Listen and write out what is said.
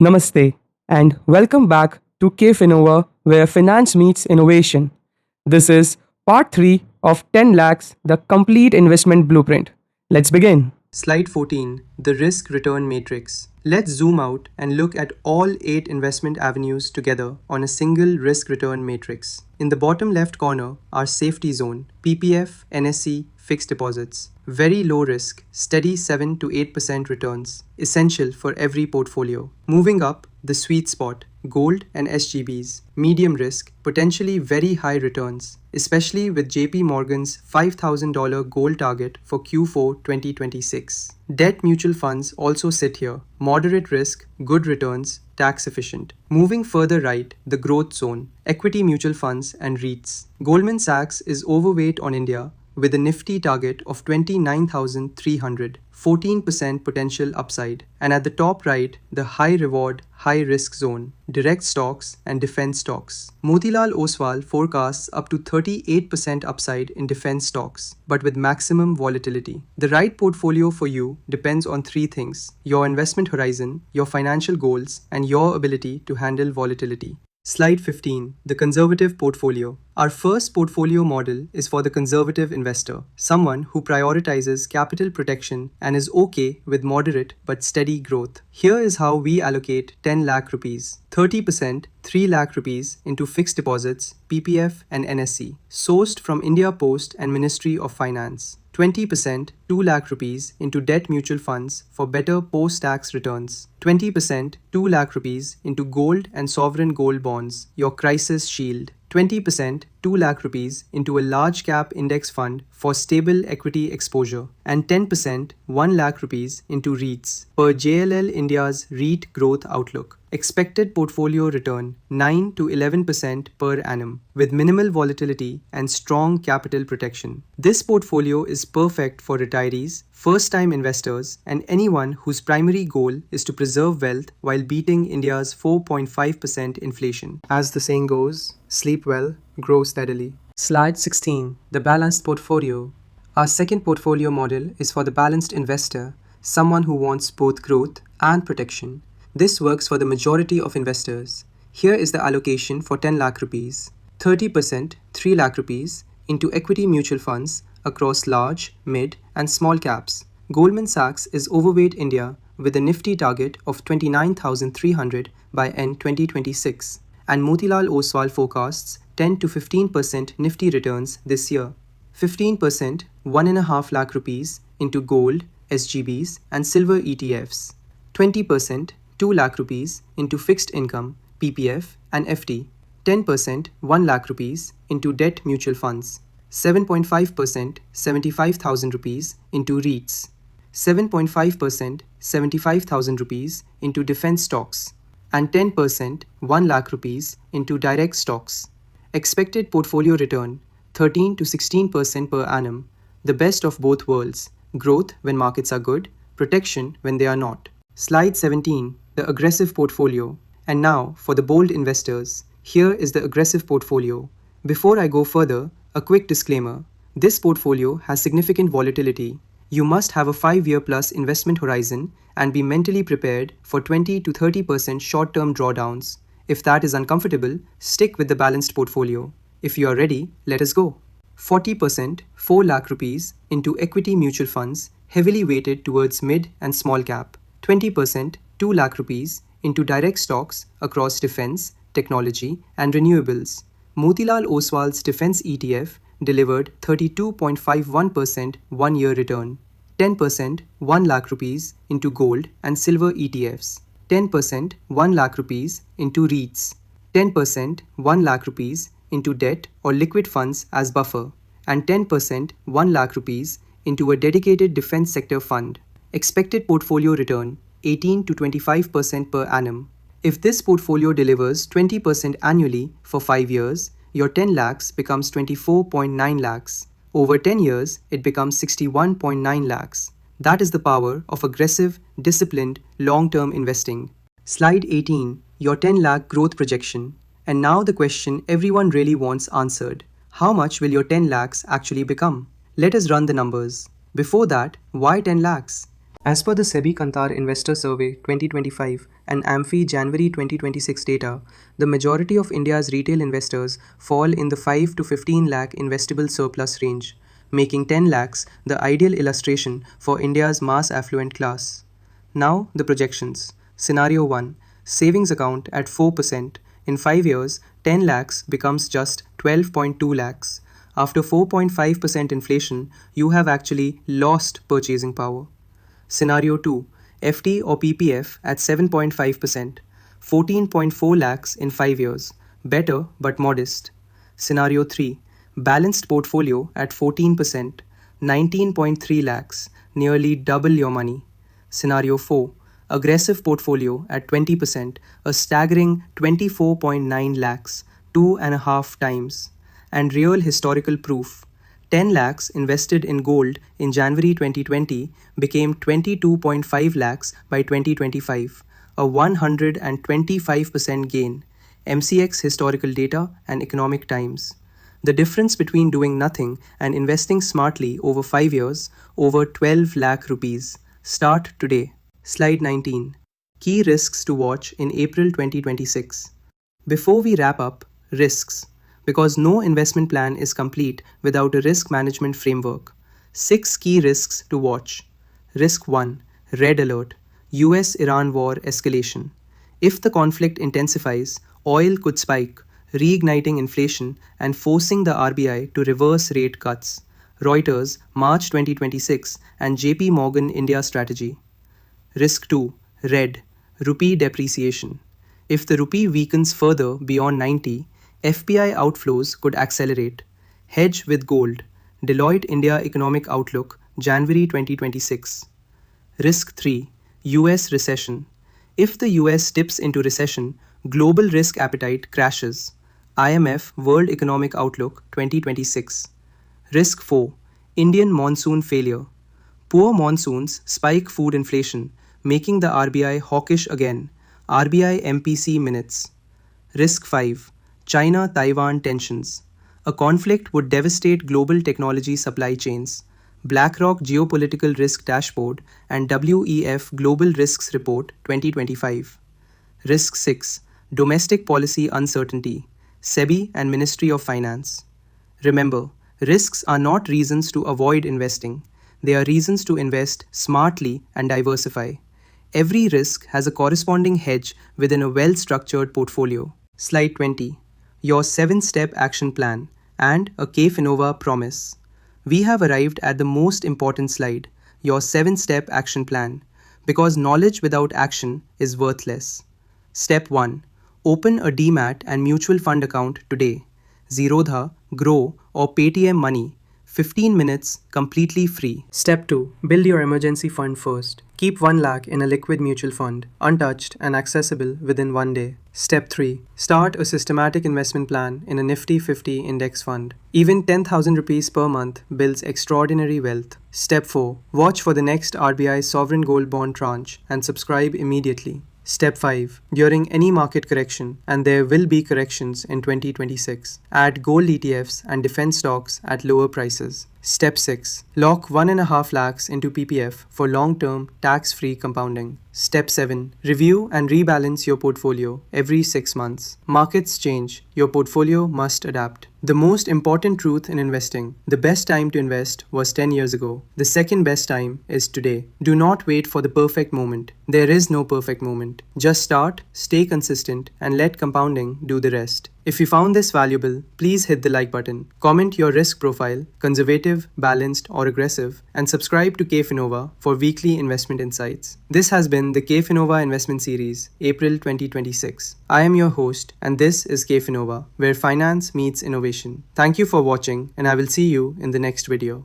Namaste, and welcome back to Cafe Innova, where finance meets innovation. This is part 3 of 10 lakhs, the complete investment blueprint. Let's begin. Slide 14, the risk return matrix. Let's zoom out and look at all 8 investment avenues together on a single risk return matrix. In the bottom left corner, our safety zone, PPF, NSE, fixed deposits. Very low risk, steady 7 to 8% returns, essential for every portfolio. Moving up, the sweet spot, gold and SGBs. Medium risk, potentially very high returns, especially with JP Morgan's $5,000 goal target for Q4 2026. Debt mutual funds also sit here. Moderate risk, good returns, tax efficient. Moving further right, the growth zone, equity mutual funds and REITs. Goldman Sachs is overweight on India with a nifty target of 29,300, 14% potential upside. And at the top right, the high reward, high risk zone, direct stocks and defense stocks. Motilal Oswal forecasts up to 38% upside in defense stocks, but with maximum volatility. The right portfolio for you depends on 3 things: your investment horizon, your financial goals, and your ability to handle volatility. Slide 15, the conservative portfolio. Our first portfolio model is for the conservative investor, someone who prioritizes capital protection and is okay with moderate but steady growth. Here is how we allocate 10 lakh rupees. 30%, 3 lakh rupees into fixed deposits, PPF and NSE, sourced from India Post and Ministry of Finance. 20%, 2 lakh rupees into debt mutual funds for better post-tax returns. 20%, 2 lakh rupees into gold and sovereign gold bonds, your crisis shield. 20%, 2 lakh rupees into a large cap index fund for stable equity exposure, and 10%, 1 lakh rupees into REITs per JLL India's REIT growth outlook. Expected portfolio return 9 to 11% per annum with minimal volatility and strong capital protection. This portfolio is perfect for retirees, first-time investors, and anyone whose primary goal is to preserve wealth while beating India's 4.5% inflation. As the saying goes, sleep well, grow steadily. Slide 16, the balanced portfolio. Our second portfolio model is for the balanced investor, someone who wants both growth and protection. This works for the majority of investors. Here is the allocation for 10 lakh rupees. 30%, 3 lakh rupees into equity mutual funds across large, mid, and small caps. Goldman Sachs is overweight India with a nifty target of 29,300 by end 2026, and Motilal Oswal forecasts 10 to 15% nifty returns this year. 15%, 1.5 lakh rupees into gold, SGBs, and silver ETFs. 20%, 2 lakh rupees into fixed income, PPF, and FD. 10%, 1 lakh rupees into debt mutual funds. 7.5%, 75,000 rupees into REITs. 7.5%, 75,000 rupees into defense stocks. And 10%, 1 lakh rupees into direct stocks. Expected portfolio return 13 to 16% per annum, the best of both worlds: growth when markets are good, protection when they are not. Slide 17, the aggressive portfolio. And now for the bold investors, here is the aggressive portfolio. Before I go further, a quick disclaimer: this portfolio has significant volatility. You must have a 5-year plus investment horizon and be mentally prepared for 20 to 30% short-term drawdowns. If that is uncomfortable, stick with the balanced portfolio. If you are ready, let us go. 40%, 4 lakh rupees into equity mutual funds, heavily weighted towards mid and small cap. 20%, 2 lakh rupees into direct stocks across defense, technology, and renewables. Motilal Oswal's defense ETF delivered 32.51% 1-year return. 10%, 1 lakh rupees into gold and silver ETFs. 10%, 1 lakh rupees into REITs. 10%, 1 lakh rupees into debt or liquid funds as buffer. And 10%, 1 lakh rupees into a dedicated defense sector fund. Expected portfolio return 18 to 25% per annum. If this portfolio delivers 20% annually for 5 years, your 10 lakhs becomes 24.9 lakhs. Over 10 years, it becomes 61.9 lakhs. That is the power of aggressive, disciplined, long-term investing. Slide 18, your 10 lakh growth projection. And now the question everyone really wants answered: how much will your 10 lakhs actually become? Let us run the numbers. Before that, why 10 lakhs? As per the SEBI Kantar Investor Survey 2025 and AMFI January 2026 data, the majority of India's retail investors fall in the 5 to 15 lakh investable surplus range, making 10 lakhs the ideal illustration for India's mass affluent class. Now, the projections. Scenario 1, savings account at 4%. In 5 years, 10 lakhs becomes just 12.2 lakhs. After 4.5% inflation, you have actually lost purchasing power. Scenario 2, FD or PPF at 7.5%, 14.4 lakhs in 5 years, better but modest. Scenario 3, balanced portfolio at 14%, 19.3 lakhs, nearly double your money. Scenario 4, aggressive portfolio at 20%, a staggering 24.9 lakhs, 2.5 times. And real historical proof, 10 lakhs invested in gold in January 2020 became 22.5 lakhs by 2025, a 125% gain. MCX Historical Data and Economic Times. The difference between doing nothing and investing smartly over 5 years, over 12 lakh rupees. Start today. Slide 19. Key risks to watch in April 2026. Before we wrap up, risks. Because no investment plan is complete without a risk management framework. 6 key risks to watch. Risk 1, Red Alert, US Iran war escalation. If the conflict intensifies, oil could spike, reigniting inflation and forcing the RBI to reverse rate cuts. Reuters, March 2026, and JP Morgan India strategy. Risk 2, Red, Rupee depreciation. If the rupee weakens further beyond 90, FPI outflows could accelerate. Hedge with gold. Deloitte India Economic Outlook, January 2026. Risk 3, US recession. If the US dips into recession, global risk appetite crashes. IMF World Economic Outlook 2026. Risk 4, Indian monsoon failure. Poor monsoons spike food inflation, making the RBI hawkish again. RBI MPC minutes. Risk 5, China-Taiwan tensions. A conflict would devastate global technology supply chains. BlackRock Geopolitical Risk Dashboard and WEF Global Risks Report 2025. Risk 6, Domestic Policy Uncertainty. SEBI and Ministry of Finance. Remember, risks are not reasons to avoid investing. They are reasons to invest smartly and diversify. Every risk has a corresponding hedge within a well-structured portfolio. Slide 20. Your 7-step action plan and a KFinova promise. We have arrived at the most important slide, your 7-step action plan, because knowledge without action is worthless. Step 1. Open a DMAT and mutual fund account today. Zerodha, Grow or Paytm Money. 15 minutes, completely free. Step 2. Build your emergency fund first. Keep 1 lakh in a liquid mutual fund, untouched and accessible within 1 day. Step 3. Start a systematic investment plan in a Nifty 50 index fund. Even 10,000 rupees per month builds extraordinary wealth. Step 4. Watch for the next RBI sovereign gold bond tranche and subscribe immediately. Step 5. During any market correction, and there will be corrections in 2026, add gold ETFs and defense stocks at lower prices. Step 6. Lock 1.5 lakhs into PPF for long-term, tax-free compounding. Step 7. Review and rebalance your portfolio every 6 months. Markets change. Your portfolio must adapt. The most important truth in investing: the best time to invest was 10 years ago. The second best time is today. Do not wait for the perfect moment. There is no perfect moment. Just start, stay consistent, and let compounding do the rest. If you found this valuable, please hit the like button, comment your risk profile, conservative, balanced, or aggressive, and subscribe to KFinova for weekly investment insights. This has been the KFinova Investment Series, April 2026. I am your host, and this is KFinova, where finance meets innovation. Thank you for watching, and I will see you in the next video.